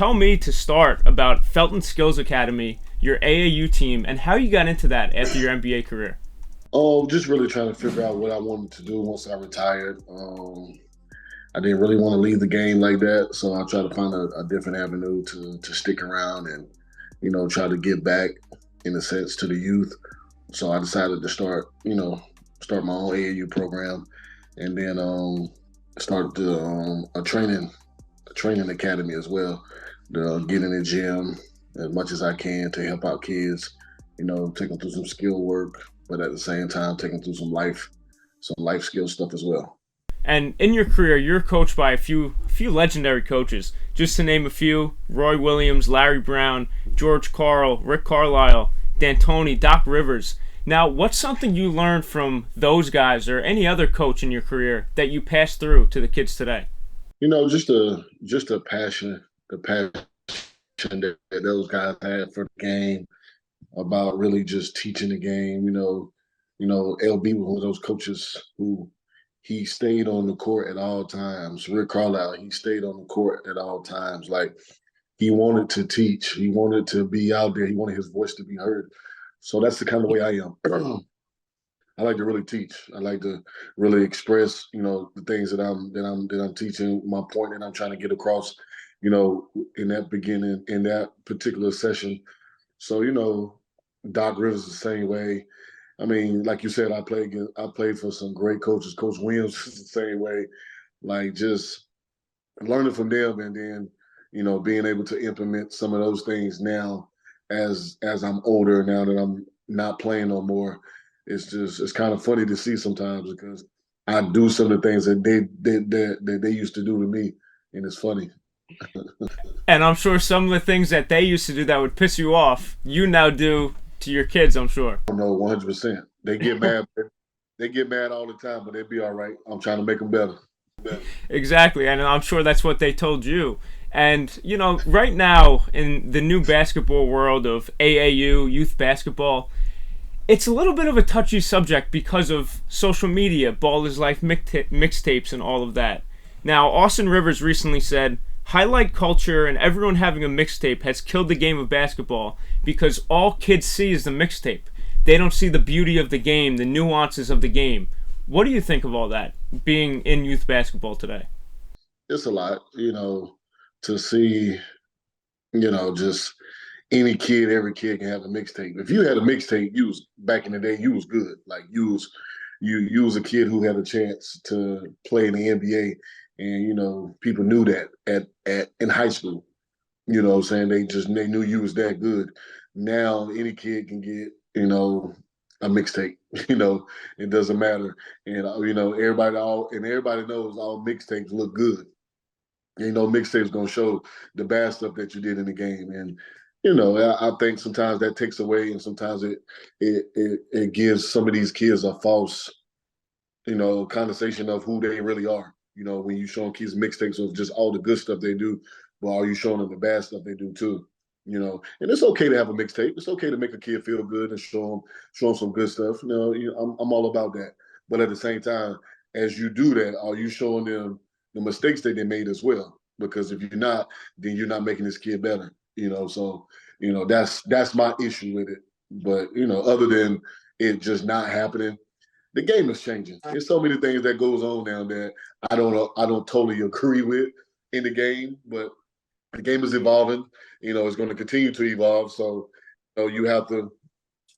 tell me to start about Felton Skills Academy, your AAU team, and how you got into that after your NBA career. Oh, just really trying to figure out what I wanted to do once I retired. I didn't really want to leave the game like that, so I tried to find a different avenue to stick around and, try to give back in a sense to the youth. So I decided to start my own AAU program, and then start a training academy as well. To get in the gym as much as I can to help out kids, take them through some skill work, but at the same time take them through some life skill stuff as well. And in your career, you're coached by a few legendary coaches. Just to name a few: Roy Williams, Larry Brown, George Karl, Rick Carlisle, D'Antoni, Doc Rivers. Now, what's something you learned from those guys or any other coach in your career that you pass through to the kids today? Just a passion, the passion that those guys had for the game, about really just teaching the game. LB was one of those coaches who he stayed on the court at all times. Rick Carlisle, he stayed on the court at all times. Like, he wanted to teach. He wanted to be out there. He wanted his voice to be heard. So that's the kind of way I am. I like to really teach. I like to really express, the things that I'm teaching, my point that I'm trying to get across, in that particular session. So, Doc Rivers the same way. I mean, like you said, I played for some great coaches. Coach Williams is the same way. Like, just learning from them, and then, being able to implement some of those things now as I'm older, now that I'm not playing no more. It's kind of funny to see sometimes, because I do some of the things that they used to do to me, and it's funny. And I'm sure some of the things that they used to do that would piss you off, you now do to your kids, I'm sure. No, 100%. They get mad. They get mad all the time, but they'll be all right. I'm trying to make them better. Exactly, and I'm sure that's what they told you. And, right now in the new basketball world of AAU, youth basketball, it's a little bit of a touchy subject because of social media, Ball is Life mixtapes, and all of that. Now, Austin Rivers recently said, highlight culture and everyone having a mixtape has killed the game of basketball because all kids see is the mixtape. They don't see the beauty of the game, the nuances of the game. What do you think of all that, being in youth basketball today? It's a lot, to see, just every kid can have a mixtape. If you had a mixtape, you was back in the day, you was good. Like, you was a kid who had a chance to play in the NBA, and people knew that at in high school. You know what I'm saying? They knew you was that good. Now any kid can get, a mixtape. It doesn't matter. And everybody knows all mixtapes look good. Mixtapes gonna show the bad stuff that you did in the game. And I think sometimes that takes away, and sometimes it gives some of these kids a false, connotation of who they really are. When you showing kids mixtapes of just all the good stuff they do, but are you showing them the bad stuff they do too? And it's okay to have a mixtape. It's okay to make a kid feel good and show them some good stuff. I'm all about that. But at the same time, as you do that, are you showing them the mistakes that they made as well? Because if you're not, then you're not making this kid better. So that's my issue with it. But other than it just not happening, the game is changing. There's so many things that goes on now that I don't totally agree with in the game, but the game is evolving. It's going to continue to evolve. So you have to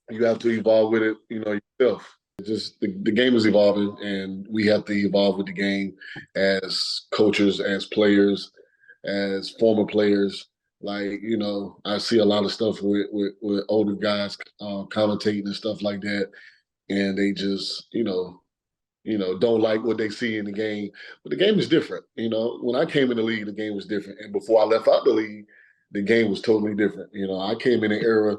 evolve with it, yourself. Just the game is evolving, and we have to evolve with the game as coaches, as players, as former players. Like, I see a lot of stuff with older guys commentating and stuff like that, and they just, don't like what they see in the game. But the game is different. When I came in the league, the game was different. And before I left out the league, the game was totally different. I came in an era,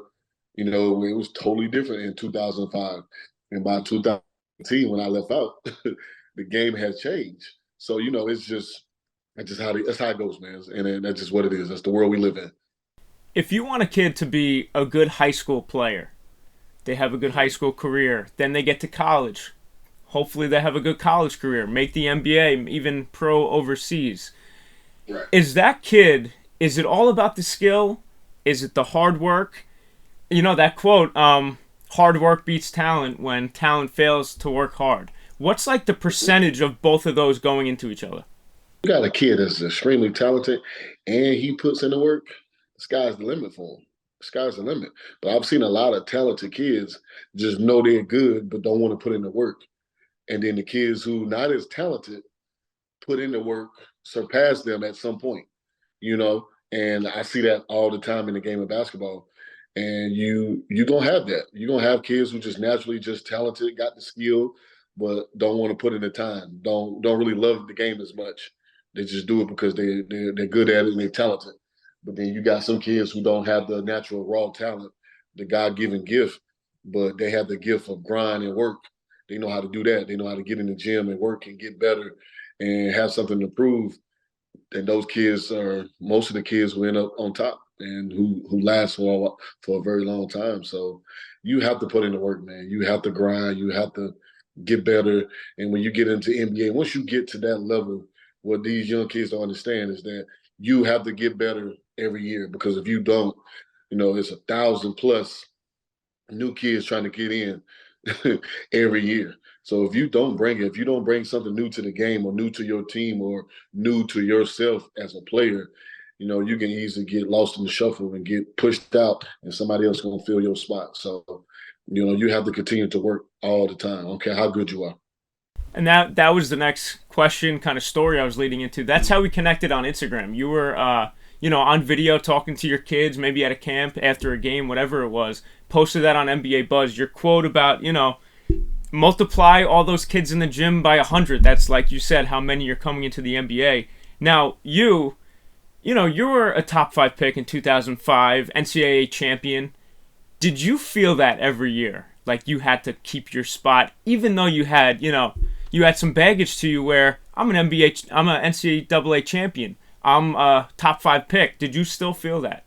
where it was totally different in 2005. And by 2010, when I left out, the game has changed. So, that's how it goes, man. And that's just what it is. That's the world we live in. If you want a kid to be a good high school player, they have a good high school career, then they get to college. Hopefully they have a good college career, make the NBA, even pro overseas. Right. Is that kid Is it all about the skill? Is it the hard work? You know that quote, hard work beats talent when talent fails to work hard. What's like the percentage of both of those going into each other? You got a kid that's extremely talented and he puts in the work, the sky's the limit for him. The sky's the limit. But I've seen a lot of talented kids just know they're good, but don't want to put in the work. And then the kids who not as talented put in the work, surpass them at some point, you know. And I see that all the time in the game of basketball. And you're gonna have that. You're gonna have kids who just naturally just talented, got the skill, but don't want to put in the time. Don't really love the game as much. They just do it because they're good at it and they're talented. But then you got some kids who don't have the natural raw talent, the God given gift, but they have the gift of grind and work. They know how to do that. They know how to get in the gym and work and get better and have something to prove. And those kids are most of the kids who end up on top and who last for a very long time. So you have to put in the work, man. You have to grind. You have to get better. And when you get into NBA, once you get to that level, what these young kids don't understand is that you have to get better every year because if you don't, it's 1,000+ new kids trying to get in every year. So if you don't bring something new to the game or new to your team or new to yourself as a player, you can easily get lost in the shuffle and get pushed out and somebody else gonna fill your spot. So, you have to continue to work all the time. I don't care how good you are. And that was the next question, kind of story I was leading into. That's how we connected on Instagram. You were, on video talking to your kids, maybe at a camp after a game, whatever it was. Posted that on NBA Buzz. Your quote about, multiply all those kids in the gym by 100. That's like you said, how many are coming into the NBA. Now, you were a top 5 pick in 2005, NCAA champion. Did you feel that every year? Like you had to keep your spot, even though you had some baggage to you where I'm an NCAA champion. I'm a top 5 pick. Did you still feel that?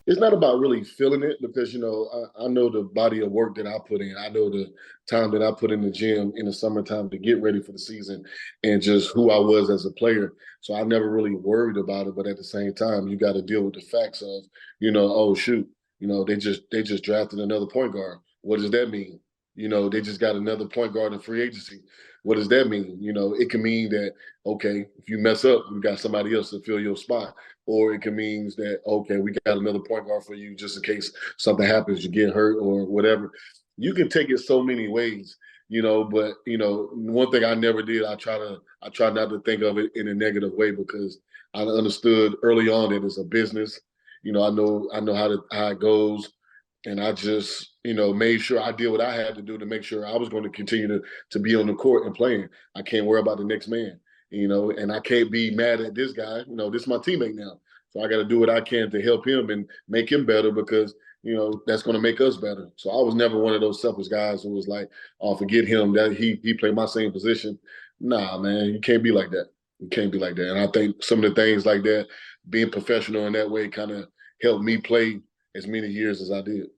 It's not about really feeling it because I know the body of work that I put in. I know the time that I put in the gym in the summertime to get ready for the season and just who I was as a player. So I never really worried about it. But at the same time, you got to deal with the facts of, oh shoot, they just drafted another point guard. What does that mean? They just got another point guard in free agency. What does that mean? It can mean that, okay, if you mess up, you got somebody else to fill your spot. Or it can mean that, okay, we got another point guard for you just in case something happens, you get hurt or whatever. You can take it so many ways, but one thing I never did, I try not to think of it in a negative way because I understood early on that it's a business. I know how it goes. And I just, made sure I did what I had to do to make sure I was going to continue to be on the court and playing. I can't worry about the next man, and I can't be mad at this guy. This is my teammate now. So I got to do what I can to help him and make him better because, that's going to make us better. So I was never one of those selfish guys who was like, oh, forget him, that he played my same position. Nah, man, you can't be like that. You can't be like that. And I think some of the things like that, being professional in that way kind of helped me play as many years as I did.